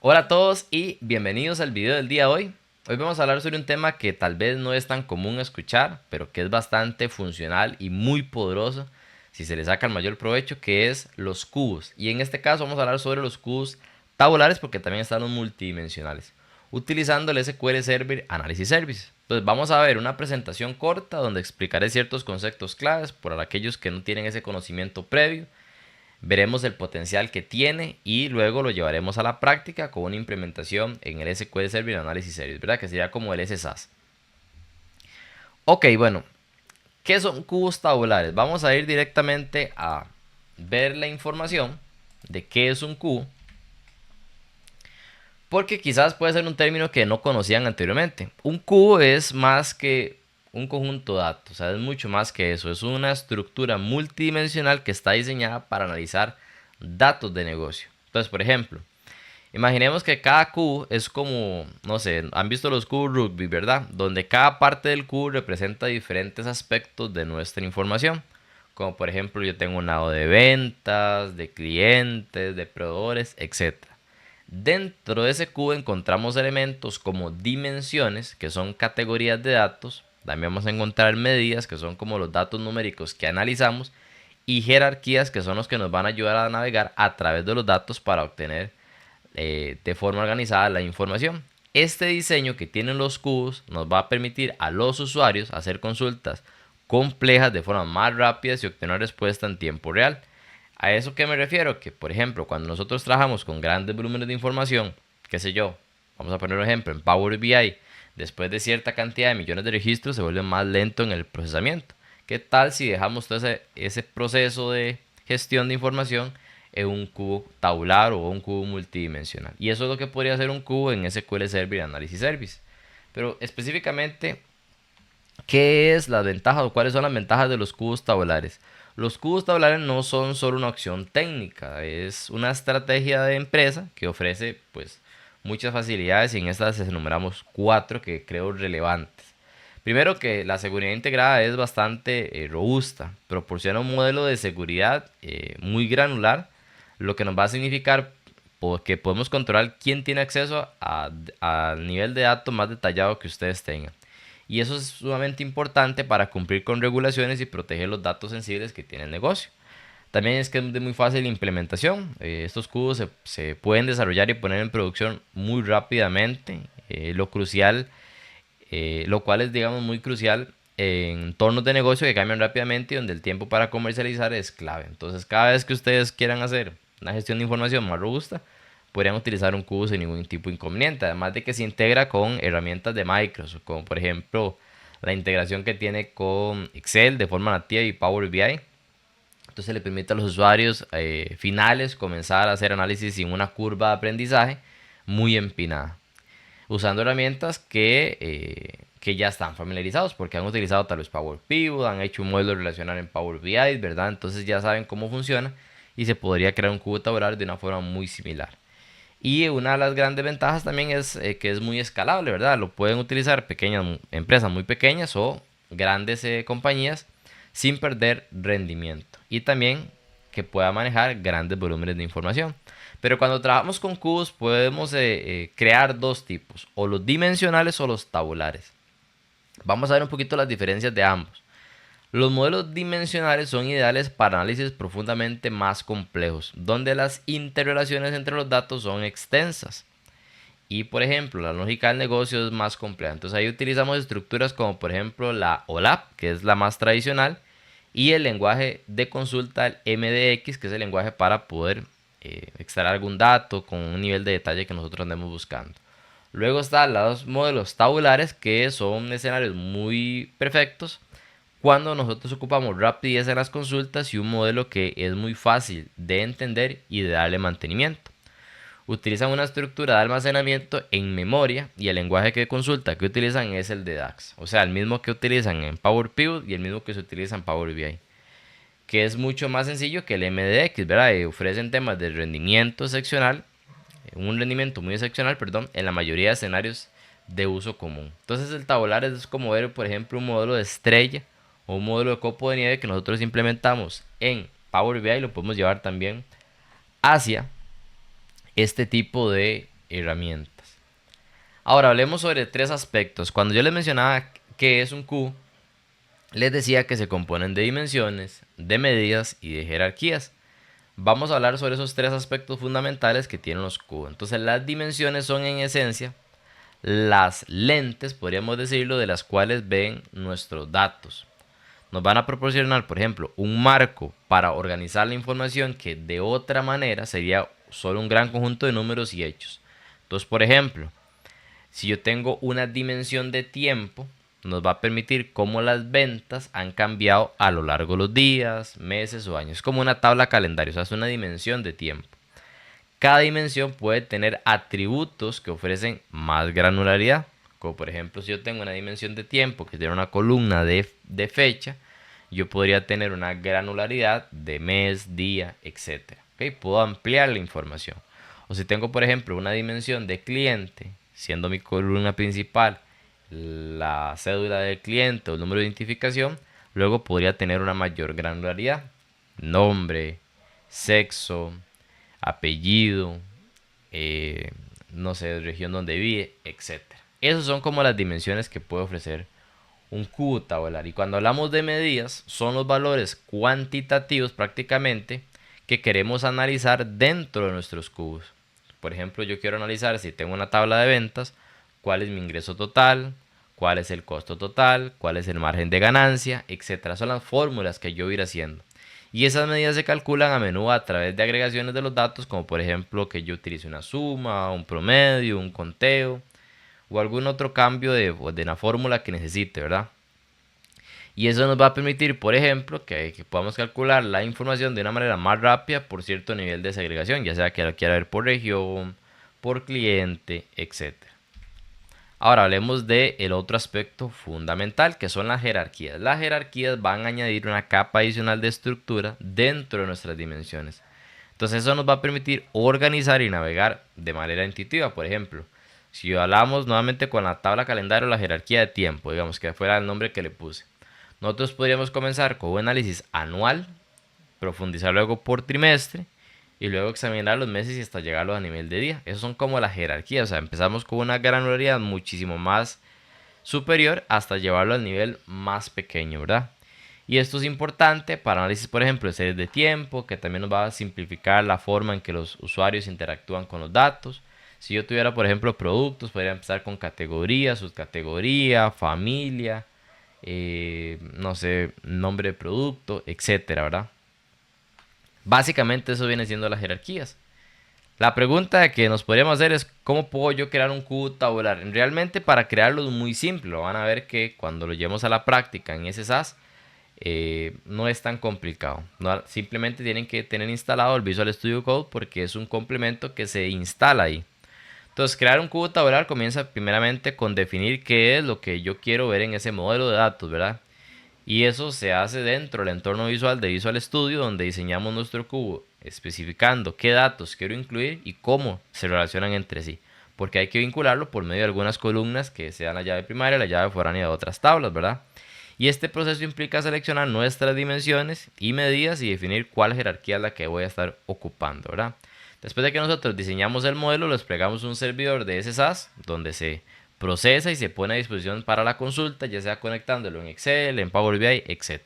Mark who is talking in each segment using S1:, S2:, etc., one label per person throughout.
S1: Hola a todos y bienvenidos al video del día de hoy. Hoy vamos a hablar sobre un tema que tal vez no es tan común escuchar, pero que es bastante funcional y muy poderoso si se le saca el mayor provecho, que es los cubos. Y en este caso vamos a hablar sobre los cubos tabulares porque también están los multidimensionales, utilizando el SQL Server Analysis Service. Entonces vamos a ver una presentación corta donde explicaré ciertos conceptos claves por aquellos que no tienen ese conocimiento previo. Veremos el potencial que tiene y luego lo llevaremos a la práctica con una implementación en el SQL Server Analysis Service, ¿verdad? Que sería como el SSAS. Ok, bueno, ¿qué son cubos tabulares? Vamos a ir directamente a ver la información de qué es un cubo, porque quizás puede ser un término que no conocían anteriormente. Un cubo es más que un conjunto de datos, o sea, es mucho más que eso. Es una estructura multidimensional que está diseñada para analizar datos de negocio. Entonces, por ejemplo, imaginemos que cada cubo es como, no sé, han visto los cubos rugby, ¿verdad? Donde cada parte del cubo representa diferentes aspectos de nuestra información. Como por ejemplo, yo tengo un lado de ventas, de clientes, de proveedores, etcétera. Dentro de ese cubo encontramos elementos como dimensiones, que son categorías de datos. También vamos a encontrar medidas, que son como los datos numéricos que analizamos. Y jerarquías, que son los que nos van a ayudar a navegar a través de los datos para obtener de forma organizada la información. Este diseño que tienen los cubos nos va a permitir a los usuarios hacer consultas complejas de forma más rápida y obtener respuesta en tiempo real. ¿A eso qué me refiero? Que, por ejemplo, cuando nosotros trabajamos con grandes volúmenes de información, qué sé yo, vamos a poner un ejemplo, en Power BI, después de cierta cantidad de millones de registros se vuelve más lento en el procesamiento. ¿Qué tal si dejamos todo ese proceso de gestión de información en un cubo tabular o un cubo multidimensional? Y eso es lo que podría ser un cubo en SQL Server Analysis Service. Pero específicamente, ¿qué es la ventaja o cuáles son las ventajas de los cubos tabulares? Los cubos tabulares no son solo una opción técnica, es una estrategia de empresa que ofrece pues muchas facilidades y en estas enumeramos cuatro que creo relevantes. Primero, que la seguridad integrada es bastante robusta, proporciona un modelo de seguridad muy granular, lo que nos va a significar que podemos controlar quién tiene acceso al nivel de datos más detallado que ustedes tengan. Y eso es sumamente importante para cumplir con regulaciones y proteger los datos sensibles que tiene el negocio. También es que es de muy fácil implementación. Estos cubos se pueden desarrollar y poner en producción muy rápidamente. Lo cual es, digamos, muy crucial en entornos de negocio que cambian rápidamente y donde el tiempo para comercializar es clave. Entonces, cada vez que ustedes quieran hacer una gestión de información más robusta, podrían utilizar un cubo sin ningún tipo de inconveniente. Además de que se integra con herramientas de Microsoft, como por ejemplo la integración que tiene con Excel de forma nativa y Power BI. Entonces le permite a los usuarios finales comenzar a hacer análisis sin una curva de aprendizaje muy empinada, usando herramientas que ya están familiarizados porque han utilizado tal vez Power Pivot, han hecho un modelo relacional en Power BI, ¿verdad? Entonces ya saben cómo funciona y se podría crear un cubo tabular de una forma muy similar. Y una de las grandes ventajas también es que es muy escalable, ¿verdad? Lo pueden utilizar pequeñas empresas muy pequeñas o grandes compañías sin perder rendimiento. Y también que pueda manejar grandes volúmenes de información. Pero cuando trabajamos con cubos podemos crear dos tipos, o los dimensionales o los tabulares. Vamos a ver un poquito las diferencias de ambos. Los modelos dimensionales son ideales para análisis profundamente más complejos, donde las interrelaciones entre los datos son extensas. Y por ejemplo, la lógica del negocio es más compleja. Entonces ahí utilizamos estructuras como por ejemplo la OLAP, que es la más tradicional, y el lenguaje de consulta, el MDX, que es el lenguaje para poder extraer algún dato con un nivel de detalle que nosotros andemos buscando. Luego están los modelos tabulares, que son escenarios muy perfectos cuando nosotros ocupamos rapidez en las consultas y un modelo que es muy fácil de entender y de darle mantenimiento. Utilizan una estructura de almacenamiento en memoria y el lenguaje de consulta que utilizan es el de DAX, o sea, el mismo que utilizan en Power Pivot y el mismo que se utiliza en Power BI, que es mucho más sencillo que el MDX, ¿verdad? Ofrecen temas de rendimiento excepcional, un rendimiento muy excepcional, perdón, en la mayoría de escenarios de uso común. Entonces el tabular es como ver, por ejemplo, un modelo de estrella o un modelo de copo de nieve que nosotros implementamos en Power BI y lo podemos llevar también hacia este tipo herramientas. Ahora hablemos sobre tres aspectos. Cuando yo les mencionaba qué es un cubo, les decía que se componen de dimensiones, de medidas y de jerarquías. Vamos a hablar sobre esos tres aspectos fundamentales que tienen los cubos. Entonces las dimensiones son en esencia las lentes, podríamos decirlo, de las cuales ven nuestros datos. Nos van a proporcionar, por ejemplo, un marco para organizar la información que de otra manera sería solo un gran conjunto de números y hechos. Entonces, por ejemplo, si yo tengo una dimensión de tiempo, nos va a permitir cómo las ventas han cambiado a lo largo de los días, meses o años. Es como una tabla calendario, o sea, es una dimensión de tiempo. Cada dimensión puede tener atributos que ofrecen más granularidad. Como por ejemplo, si yo tengo una dimensión de tiempo que tiene una columna de fecha, yo podría tener una granularidad de mes, día, etc. ¿Okay? Puedo ampliar la información. O si tengo, por ejemplo, una dimensión de cliente, siendo mi columna principal la cédula del cliente o el número de identificación, luego podría tener una mayor granularidad. Nombre, sexo, apellido, no sé, región donde vive, etc. Esas son como las dimensiones que puede ofrecer un cubo tabular. Y cuando hablamos de medidas, son los valores cuantitativos prácticamente que queremos analizar dentro de nuestros cubos. Por ejemplo, yo quiero analizar si tengo una tabla de ventas, cuál es mi ingreso total, cuál es el costo total, cuál es el margen de ganancia, etc. Son las fórmulas que yo voy a ir haciendo. Y esas medidas se calculan a menudo a través de agregaciones de los datos, como por ejemplo que yo utilice una suma, un promedio, un conteo o algún otro cambio de una fórmula que necesite, ¿verdad? Y eso nos va a permitir, por ejemplo, que podamos calcular la información de una manera más rápida por cierto nivel de segregación, ya sea que lo quiera ver por región, por cliente, etcétera. Ahora hablemos del otro aspecto fundamental, que son las jerarquías. Las jerarquías van a añadir una capa adicional de estructura dentro de nuestras dimensiones. Entonces eso nos va a permitir organizar y navegar de manera intuitiva. Por ejemplo, si hablamos nuevamente con la tabla calendario, la jerarquía de tiempo, digamos que fuera el nombre que le puse. Nosotros podríamos comenzar con un análisis anual, profundizar luego por trimestre y luego examinar los meses y hasta llegarlos a nivel de día. Esos son como las jerarquías, o sea, empezamos con una granularidad muchísimo más superior hasta llevarlo al nivel más pequeño, ¿verdad? Y esto es importante para análisis, por ejemplo, de series de tiempo, que también nos va a simplificar la forma en que los usuarios interactúan con los datos. Si yo tuviera, por ejemplo, productos, podría empezar con categoría, subcategoría, familia, no sé, nombre de producto, etcétera, ¿verdad? Básicamente eso viene siendo las jerarquías. La pregunta que nos podríamos hacer es ¿cómo puedo yo crear un cubo tabular? Realmente para crearlo es muy simple. Van a ver que cuando lo llevemos a la práctica en SSAS no es tan complicado. No, simplemente tienen que tener instalado el Visual Studio Code porque es un complemento que se instala ahí. Entonces crear un cubo tabular comienza primeramente con definir qué es lo que yo quiero ver en ese modelo de datos, ¿verdad? Y eso se hace dentro del entorno visual de Visual Studio, donde diseñamos nuestro cubo, especificando qué datos quiero incluir y cómo se relacionan entre sí. Porque hay que vincularlo por medio de algunas columnas que sean la llave primaria, la llave foránea de otras tablas, ¿verdad? Y este proceso implica seleccionar nuestras dimensiones y medidas y definir cuál jerarquía es la que voy a estar ocupando, ¿verdad? Después de que nosotros diseñamos el modelo, lo desplegamos un servidor de SSAS, donde se procesa y se pone a disposición para la consulta, ya sea conectándolo en Excel, en Power BI, etc.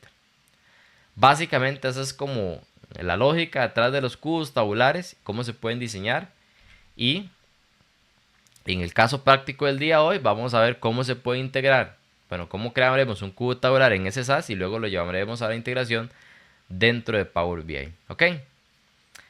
S1: Básicamente esa es como la lógica detrás de los cubos tabulares, cómo se pueden diseñar. Y en el caso práctico del día de hoy vamos a ver cómo se puede integrar, bueno, cómo crearemos un cubo tabular en SSAS y luego lo llevaremos a la integración dentro de Power BI. ¿Ok?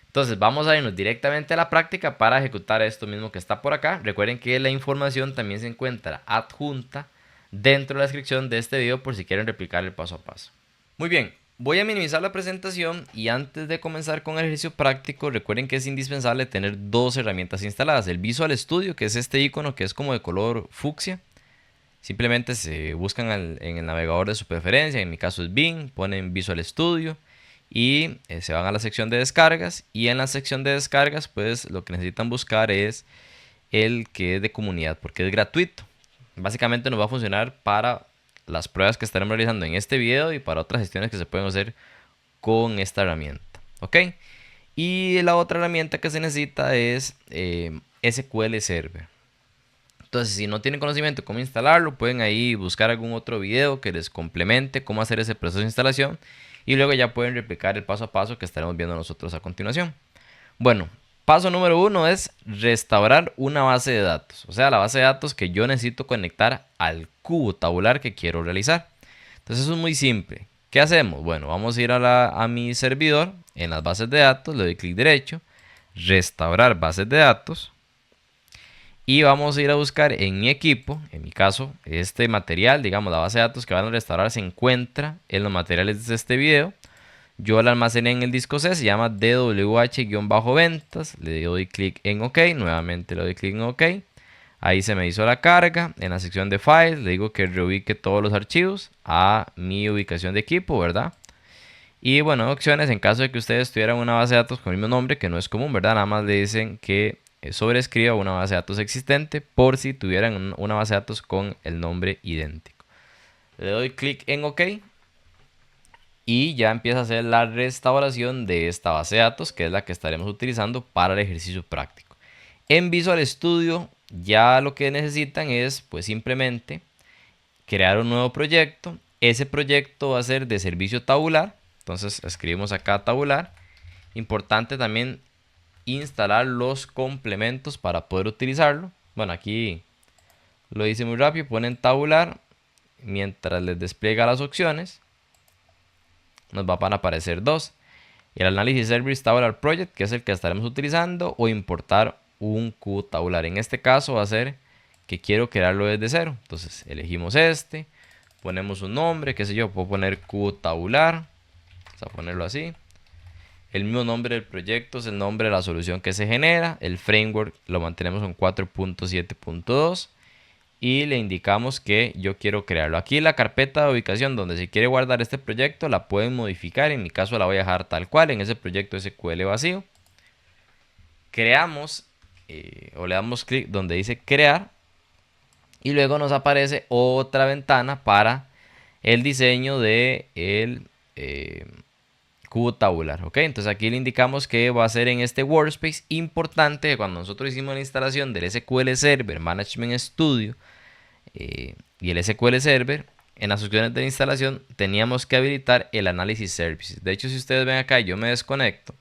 S1: Entonces vamos a irnos directamente a la práctica para ejecutar esto mismo que está por acá. Recuerden que la información también se encuentra adjunta dentro de la descripción de este video por si quieren replicar el paso a paso. Muy bien, voy a minimizar la presentación y antes de comenzar con el ejercicio práctico, recuerden que es indispensable tener dos herramientas instaladas. El Visual Studio, que es este icono que es como de color fucsia. Simplemente se buscan en el navegador de su preferencia, en mi caso es Bing, ponen Visual Studio y se van a la sección de descargas y en la sección de descargas pues lo que necesitan buscar es el que es de comunidad porque es gratuito. Básicamente nos va a funcionar para las pruebas que estaremos realizando en este video y para otras gestiones que se pueden hacer con esta herramienta. ¿Ok? Y la otra herramienta que se necesita es SQL Server. Entonces, si no tienen conocimiento de cómo instalarlo, pueden ahí buscar algún otro video que les complemente cómo hacer ese proceso de instalación y luego ya pueden replicar el paso a paso que estaremos viendo nosotros a continuación. Bueno, paso número 1 es restaurar una base de datos, o sea, la base de datos que yo necesito conectar al cubo tabular que quiero realizar. Entonces, eso es muy simple. ¿Qué hacemos? Bueno, vamos a ir a mi servidor, en las bases de datos, le doy clic derecho, restaurar bases de datos. Y vamos a ir a buscar en mi equipo, en mi caso, este material, digamos, la base de datos que van a restaurar se encuentra en los materiales de este video. Yo la almacené en el disco C, se llama DWH-ventas. Le doy clic en OK, nuevamente le doy clic en OK. Ahí se me hizo la carga. En la sección de Files le digo que reubique todos los archivos a mi ubicación de equipo, ¿verdad? Y bueno, opciones en caso de que ustedes tuvieran una base de datos con el mismo nombre, que no es común, ¿verdad? Nada más le dicen que sobrescriba una base de datos existente por si tuvieran una base de datos con el nombre idéntico. Le doy clic en OK y ya empieza a hacer la restauración de esta base de datos, que es la que estaremos utilizando para el ejercicio práctico. En Visual Studio ya lo que necesitan es pues simplemente crear un nuevo proyecto. Ese proyecto va a ser de servicio tabular, entonces escribimos acá tabular. Importante también instalar los complementos para poder utilizarlo. Bueno, aquí lo hice muy rápido, ponen tabular, mientras les despliega las opciones nos van a aparecer dos: el análisis service tabular project, que es el que estaremos utilizando, o importar un cubo tabular. En este caso va a ser que quiero crearlo desde cero, entonces elegimos este, ponemos un nombre, qué sé yo, puedo poner cubo tabular, vamos a ponerlo así. El mismo nombre del proyecto es el nombre de la solución que se genera. El framework lo mantenemos en 4.7.2 y le indicamos que yo quiero crearlo. Aquí la carpeta de ubicación donde se quiere guardar este proyecto la pueden modificar. En mi caso la voy a dejar tal cual en ese proyecto SQL vacío. Creamos o le damos clic donde dice crear y luego nos aparece otra ventana para el diseño de el cubo tabular, ¿ok? Entonces aquí le indicamos que va a ser en este workspace. Importante que cuando nosotros hicimos la instalación del SQL Server Management Studio y el SQL Server, en las opciones de la instalación teníamos que habilitar el análisis services. De hecho, si ustedes ven acá, yo me desconecto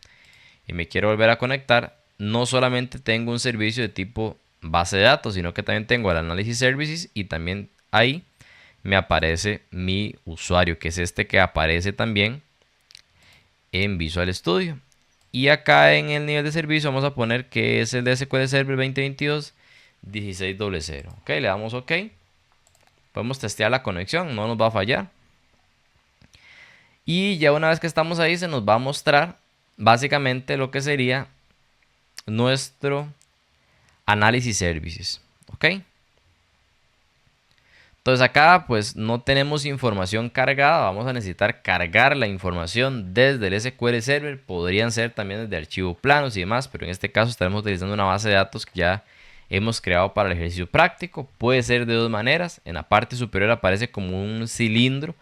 S1: y me quiero volver a conectar, no solamente tengo un servicio de tipo base de datos, sino que también tengo el análisis services y también ahí me aparece mi usuario, que es este que aparece también en Visual Studio. Y acá en el nivel de servicio vamos a poner que es el de SQL Server 2022 1600. Ok, le damos OK. Podemos testear la conexión, no nos va a fallar. Y ya una vez que estamos ahí se nos va a mostrar básicamente lo que sería nuestro análisis services. Ok. Entonces acá pues no tenemos información cargada, vamos a necesitar cargar la información desde el SQL Server. Podrían ser también desde archivo planos y demás, pero en este caso estaremos utilizando una base de datos que ya hemos creado para el ejercicio práctico. Puede ser de dos maneras: en la parte superior aparece como un cilindro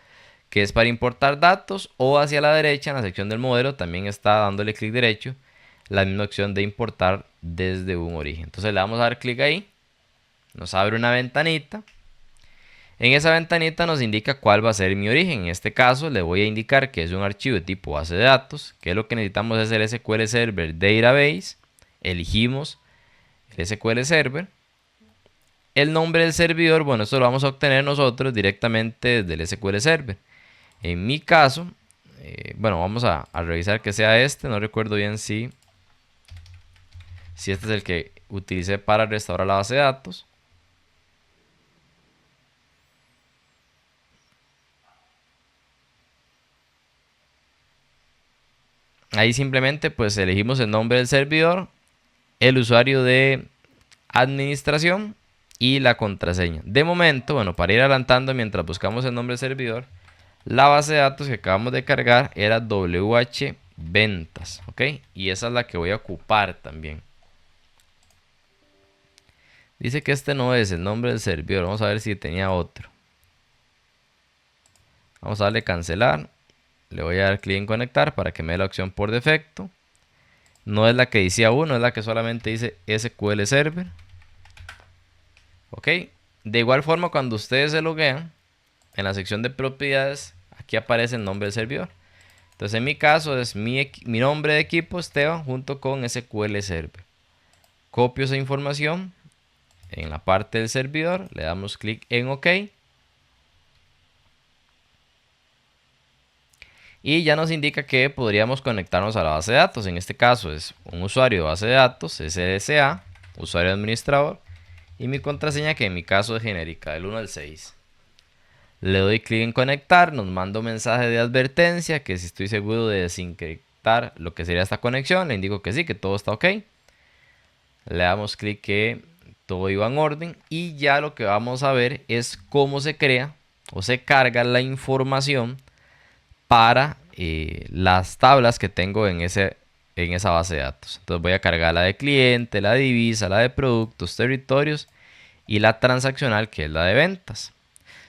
S1: que es para importar datos, o hacia la derecha en la sección del modelo también está, dándole clic derecho, la misma opción de importar desde un origen. Entonces le vamos a dar clic ahí, nos abre una ventanita. En esa ventanita nos indica cuál va a ser mi origen. En este caso le voy a indicar que es un archivo de tipo base de datos, que lo que necesitamos es el SQL Server Database. Elegimos el SQL Server. El nombre del servidor, bueno, esto lo vamos a obtener nosotros directamente desde el SQL Server. En mi caso, bueno, vamos a revisar que sea este. No recuerdo bien si este es el que utilicé para restaurar la base de datos. Ahí simplemente pues elegimos el nombre del servidor, el usuario de administración y la contraseña. De momento, bueno, para ir adelantando mientras buscamos el nombre del servidor, la base de datos que acabamos de cargar era WH ventas, ¿ok? Y esa es la que voy a ocupar también. Dice que este no es el nombre del servidor, vamos a ver si tenía otro. Vamos a darle cancelar. Le voy a dar clic en conectar para que me dé la opción por defecto. No es la que decía uno, es la que solamente dice SQL Server. Ok. De igual forma, cuando ustedes se loguean, en la sección de propiedades, aquí aparece el nombre del servidor. Entonces en mi caso es mi nombre de equipo Esteban junto con SQL Server. Copio esa información en la parte del servidor, le damos clic en OK. Y ya nos indica que podríamos conectarnos a la base de datos. En este caso es un usuario de base de datos, SDSA, usuario administrador, y mi contraseña, que en mi caso es genérica, del 1 al 6. Le doy clic en conectar, nos manda un mensaje de advertencia que si estoy seguro de desencriptar lo que sería esta conexión, le indico que sí, que todo está ok. Le damos clic que todo iba en orden y ya lo que vamos a ver es cómo se crea o se carga la información para las tablas que tengo en esa base de datos. Entonces voy a cargar la de cliente, la de divisa, la de productos, territorios y la transaccional, que es la de ventas.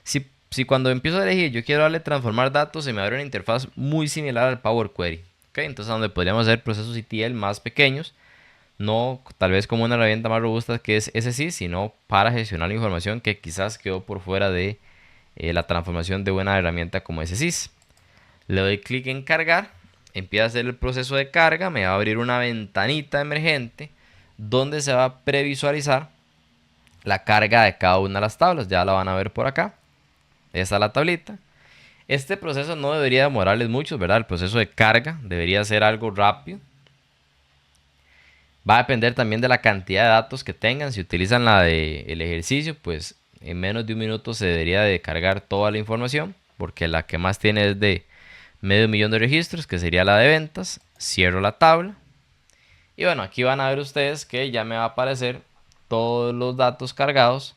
S1: Si cuando empiezo a elegir yo quiero darle transformar datos, se me abre una interfaz muy similar al Power Query. ¿Okay? Entonces donde podríamos hacer procesos ETL más pequeños, no tal vez como una herramienta más robusta que es SSIS, sino para gestionar la información que quizás quedó por fuera de la transformación de una herramienta como SSIS. Le doy clic en cargar, empieza a hacer el proceso de carga, me va a abrir una ventanita emergente donde se va a previsualizar la carga de cada una de las tablas. Ya la van a ver por acá. Esta es la tablita. Este proceso no debería demorarles mucho, ¿verdad? El proceso de carga debería ser algo rápido. Va a depender también de la cantidad de datos que tengan. Si utilizan la del ejercicio, pues en menos de un minuto se debería de cargar toda la información, porque la que más tiene es de medio millón de registros, que sería la de ventas. Cierro la tabla. Y bueno, aquí van a ver ustedes que ya me va a aparecer todos los datos cargados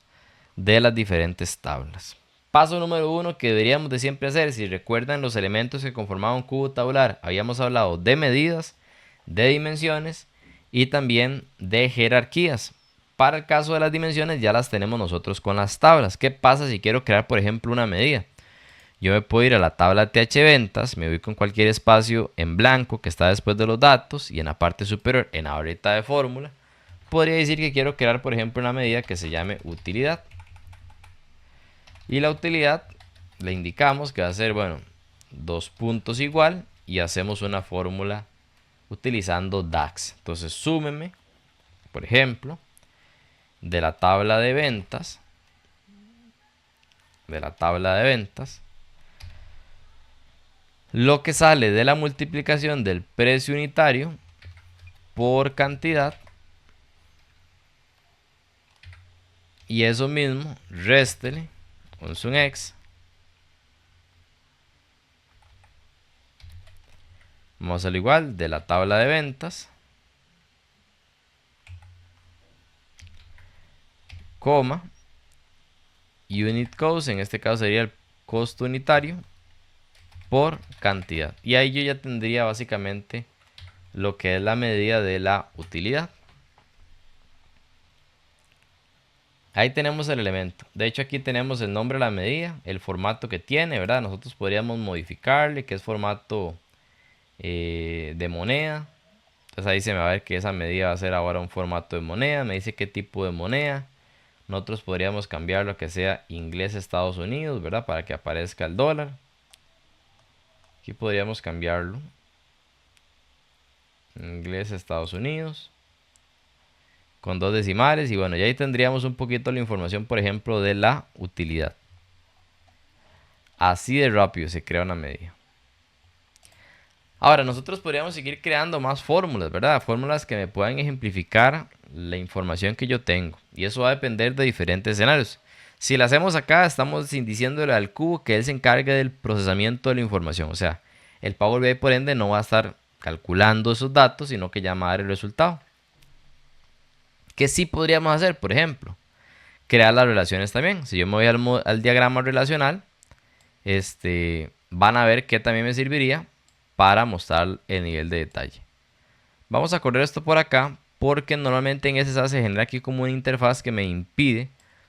S1: de las diferentes tablas. Paso número 1 que deberíamos de siempre hacer, si recuerdan los elementos que conformaban un cubo tabular, habíamos hablado de medidas, de dimensiones y también de jerarquías. Para el caso de las dimensiones ya las tenemos nosotros con las tablas. ¿Qué pasa si quiero crear, por ejemplo, una medida? Yo me puedo ir a la tabla TH ventas, me voy con cualquier espacio en blanco que está después de los datos y en la parte superior, en la barrita de fórmula, podría decir que quiero crear, por ejemplo, una medida que se llame utilidad. Y la utilidad le indicamos que va a ser, bueno, dos puntos igual y hacemos una fórmula utilizando DAX. Entonces súmeme, por ejemplo, de la tabla de ventas, lo que sale de la multiplicación del precio unitario por cantidad, y eso mismo réstele un x. Vamos a hacerlo igual de la tabla de ventas, coma, unit cost, en este caso sería el costo unitario por cantidad. Y ahí yo ya tendría básicamente lo que es la medida de la utilidad. Ahí tenemos el elemento. De hecho aquí tenemos el nombre de la medida, el formato que tiene, ¿verdad? Nosotros podríamos modificarle, que es formato de moneda. Entonces ahí se me va a ver que esa medida va a ser ahora un formato de moneda. Me dice qué tipo de moneda. Nosotros podríamos cambiarlo a que sea inglés Estados Unidos, ¿verdad? Para que aparezca el dólar. Aquí podríamos cambiarlo. Inglés Estados Unidos. Con dos decimales. Y bueno, ya ahí tendríamos un poquito la información, por ejemplo, de la utilidad. Así de rápido se crea una medida. Ahora, nosotros podríamos seguir creando más fórmulas, ¿verdad? Fórmulas que me puedan ejemplificar la información que yo tengo. Y eso va a depender de diferentes escenarios. Si la hacemos acá, estamos diciéndole al cubo que él se encargue del procesamiento de la información. O sea, el Power BI por ende no va a estar calculando esos datos, sino que ya va a dar el resultado. ¿Qué sí podríamos hacer? Por ejemplo, crear las relaciones también. Si yo me voy al diagrama relacional, van a ver que también me serviría para mostrar el nivel de detalle. Vamos a correr esto por acá porque normalmente en SSA se genera aquí como una interfaz que me impide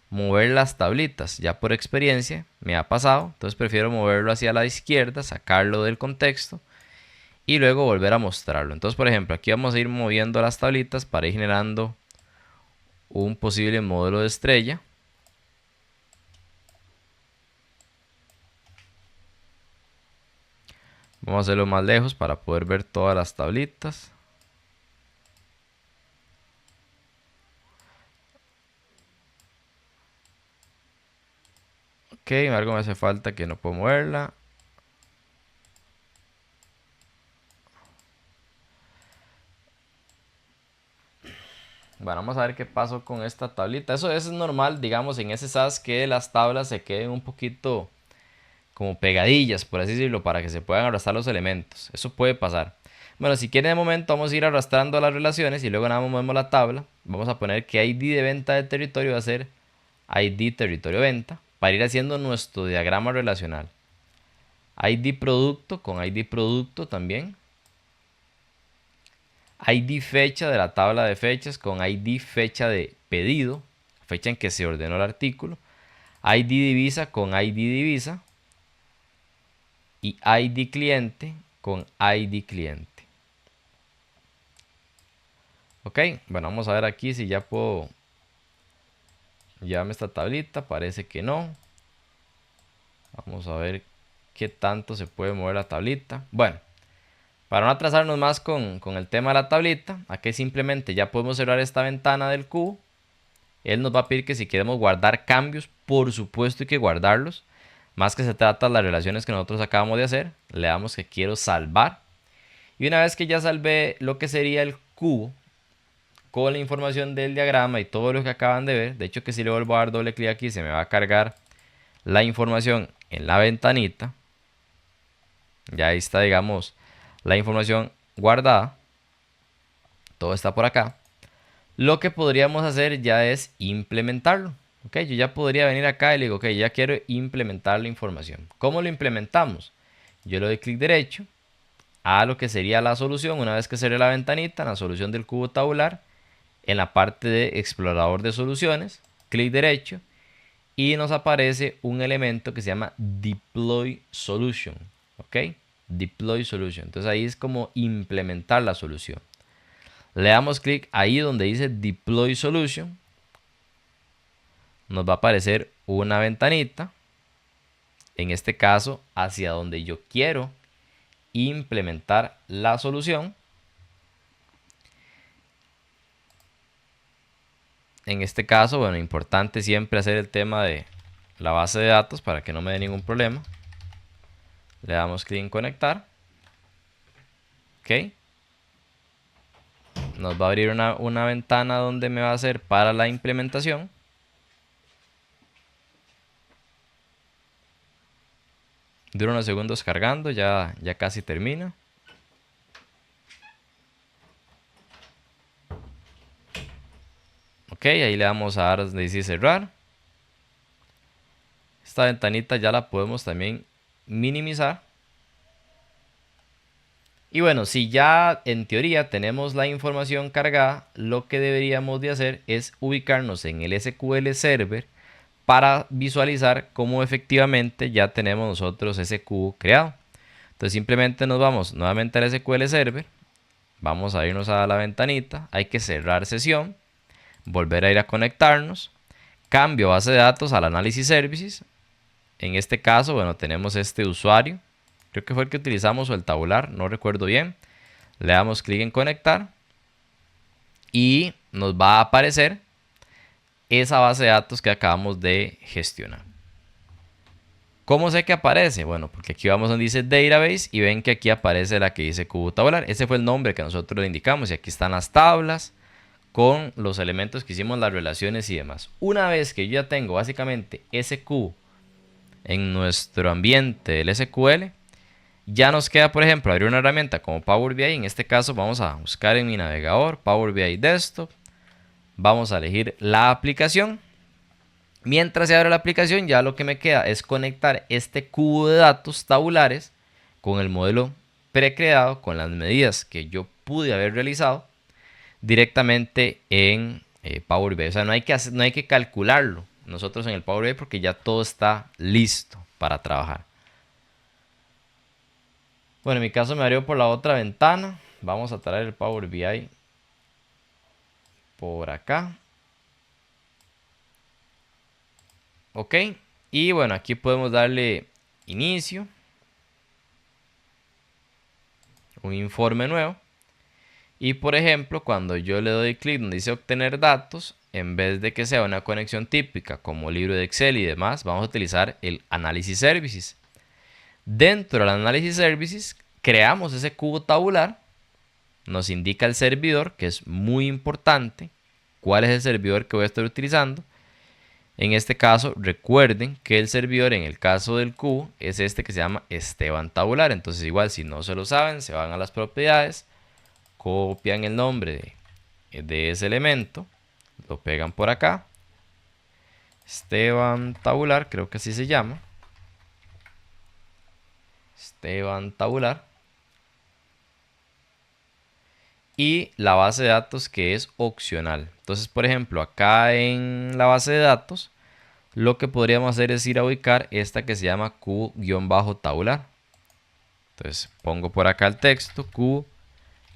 S1: mover las tablitas. Ya por experiencia me ha pasado, entonces prefiero moverlo hacia la izquierda, sacarlo del contexto y luego volver a mostrarlo. Entonces, por ejemplo, aquí vamos a ir moviendo las tablitas para ir generando un posible modelo de estrella. Vamos a hacerlo más lejos para poder ver todas las tablitas. Ok, algo me hace falta que no puedo moverla. Bueno, vamos a ver qué pasó con esta tablita. Eso es normal, digamos, en ese SAS que las tablas se queden un poquito como pegadillas, por así decirlo, para que se puedan arrastrar los elementos. Eso puede pasar. Bueno, si quieren de momento vamos a ir arrastrando las relaciones y luego nada más movemos la tabla. Vamos a poner que ID de venta de territorio va a ser ID territorio venta para ir haciendo nuestro diagrama relacional. ID producto con ID producto también. ID fecha de la tabla de fechas con ID fecha de pedido, fecha en que se ordenó el artículo. ID divisa con ID divisa. Y ID cliente con ID cliente. Ok, bueno, vamos a ver aquí si ya puedo llevarme esta tablita. Parece que no. Vamos a ver qué tanto se puede mover la tablita. Bueno, para no atrasarnos más con el tema de la tablita, aquí simplemente ya podemos cerrar esta ventana del cubo. Él nos va a pedir que si queremos guardar cambios, por supuesto hay que guardarlos. Más que se trata de las relaciones que nosotros acabamos de hacer, le damos que quiero salvar. Y una vez que ya salvé lo que sería el cubo, con la información del diagrama y todo lo que acaban de ver, de hecho que si le vuelvo a dar doble clic aquí se me va a cargar la información en la ventanita. Ya ahí está, digamos, la información guardada. Todo está por acá. Lo que podríamos hacer ya es implementarlo. Ok, yo ya podría venir acá y le digo, ok, ya quiero implementar la información. ¿Cómo lo implementamos? Yo le doy clic derecho a lo que sería la solución. Una vez que cerré la ventanita, la solución del cubo tabular, en la parte de explorador de soluciones, clic derecho y nos aparece un elemento que se llama Deploy Solution. Ok, Deploy Solution. Entonces ahí es como implementar la solución. Le damos clic ahí donde dice Deploy Solution. Nos va a aparecer una ventanita. En este caso, hacia donde yo quiero implementar la solución. En este caso, bueno, importante siempre hacer el tema de la base de datos para que no me dé ningún problema. Le damos clic en conectar. Ok. Nos va a abrir una ventana donde me va a hacer para la implementación. Dura unos segundos cargando, ya casi termina. Ok, ahí le damos a dar donde dice cerrar. Esta ventanita ya la podemos también minimizar. Y bueno, si ya en teoría tenemos la información cargada, lo que deberíamos de hacer es ubicarnos en el SQL Server para visualizar cómo efectivamente ya tenemos nosotros ese cubo creado. Entonces simplemente nos vamos nuevamente al SQL Server, vamos a irnos a la ventanita, hay que cerrar sesión, volver a ir a conectarnos, cambio base de datos al análisis services. En este caso, bueno, tenemos este usuario, creo que fue el que utilizamos o el tabular, no recuerdo bien. Le damos clic en conectar y nos va a aparecer esa base de datos que acabamos de gestionar. ¿Cómo sé que aparece? Bueno, porque aquí vamos donde dice Database y ven que aquí aparece la que dice cubo tabular. Ese fue el nombre que nosotros le indicamos y aquí están las tablas con los elementos que hicimos, las relaciones y demás. Una vez que yo ya tengo básicamente ese cubo en nuestro ambiente del SQL, ya nos queda, por ejemplo, abrir una herramienta como Power BI. En este caso vamos a buscar en mi navegador Power BI Desktop. Vamos a elegir la aplicación. Mientras se abre la aplicación, ya lo que me queda es conectar este cubo de datos tabulares con el modelo precreado, con las medidas que yo pude haber realizado directamente en Power BI. O sea, no hay que calcularlo nosotros en el Power BI porque ya todo está listo para trabajar. Bueno, en mi caso me abrió por la otra ventana. Vamos a traer el Power BI por acá. Ok. Y bueno, aquí podemos darle inicio. Un informe nuevo. Y por ejemplo, cuando yo le doy clic donde dice obtener datos, en vez de que sea una conexión típica como libro de Excel y demás, vamos a utilizar el Analysis Services. Dentro del Analysis Services, creamos ese cubo tabular. Nos indica el servidor, que es muy importante, cuál es el servidor que voy a estar utilizando. En este caso, recuerden que el servidor en el caso del cubo es este que se llama Esteban Tabular. Entonces igual, si no se lo saben, se van a las propiedades, copian el nombre de ese elemento, lo pegan por acá. Esteban Tabular, creo que así se llama. Esteban Tabular. Y la base de datos que es opcional. Entonces, por ejemplo, acá en la base de datos, lo que podríamos hacer es ir a ubicar esta que se llama cubo-tabular. Entonces, pongo por acá el texto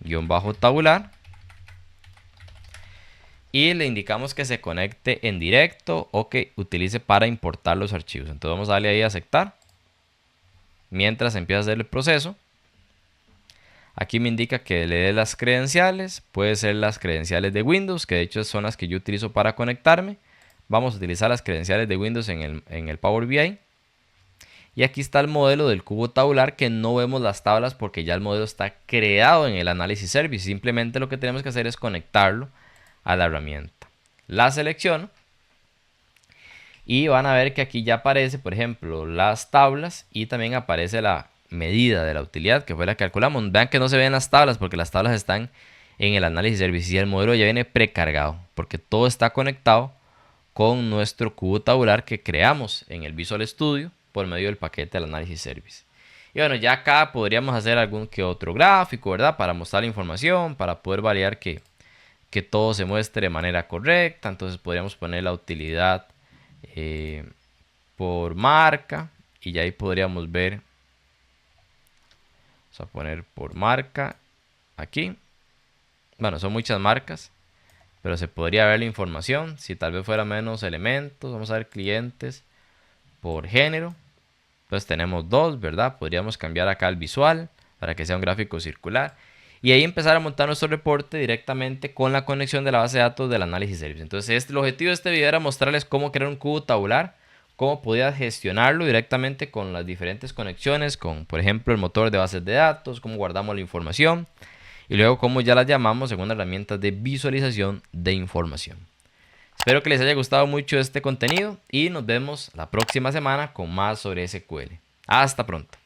S1: cubo-tabular. Y le indicamos que se conecte en directo o que utilice para importar los archivos. Entonces vamos a darle ahí a aceptar. Mientras empieza a hacer el proceso. Aquí me indica que le dé las credenciales. Puede ser las credenciales de Windows, que de hecho son las que yo utilizo para conectarme. Vamos a utilizar las credenciales de Windows en el Power BI. Y aquí está el modelo del cubo tabular, que no vemos las tablas porque ya el modelo está creado en el Analysis Service. Simplemente lo que tenemos que hacer es conectarlo a la herramienta. La selecciono y van a ver que aquí ya aparece, por ejemplo, las tablas y también aparece la medida de la utilidad, que fue la que calculamos. Vean que no se ven las tablas porque las tablas están en el Analysis Service y el modelo ya viene precargado porque todo está conectado con nuestro cubo tabular que creamos en el Visual Studio por medio del paquete del Analysis Service. Y bueno, ya acá podríamos hacer algún que otro gráfico, ¿verdad? Para mostrar la información, para poder validar que todo se muestre de manera correcta. Entonces podríamos poner la utilidad por marca y ya ahí podríamos ver. Vamos a poner por marca aquí. Bueno, son muchas marcas, pero se podría ver la información. Si tal vez fuera menos elementos, vamos a ver clientes por género. Entonces tenemos dos, ¿verdad? Podríamos cambiar acá el visual para que sea un gráfico circular. Y ahí empezar a montar nuestro reporte directamente con la conexión de la base de datos del Analysis Service. Entonces el objetivo de este video era mostrarles cómo crear un cubo tabular, cómo podía gestionarlo directamente con las diferentes conexiones, con por ejemplo el motor de bases de datos, cómo guardamos la información y luego cómo ya las llamamos según herramientas de visualización de información. Espero que les haya gustado mucho este contenido y nos vemos la próxima semana con más sobre SQL. Hasta pronto.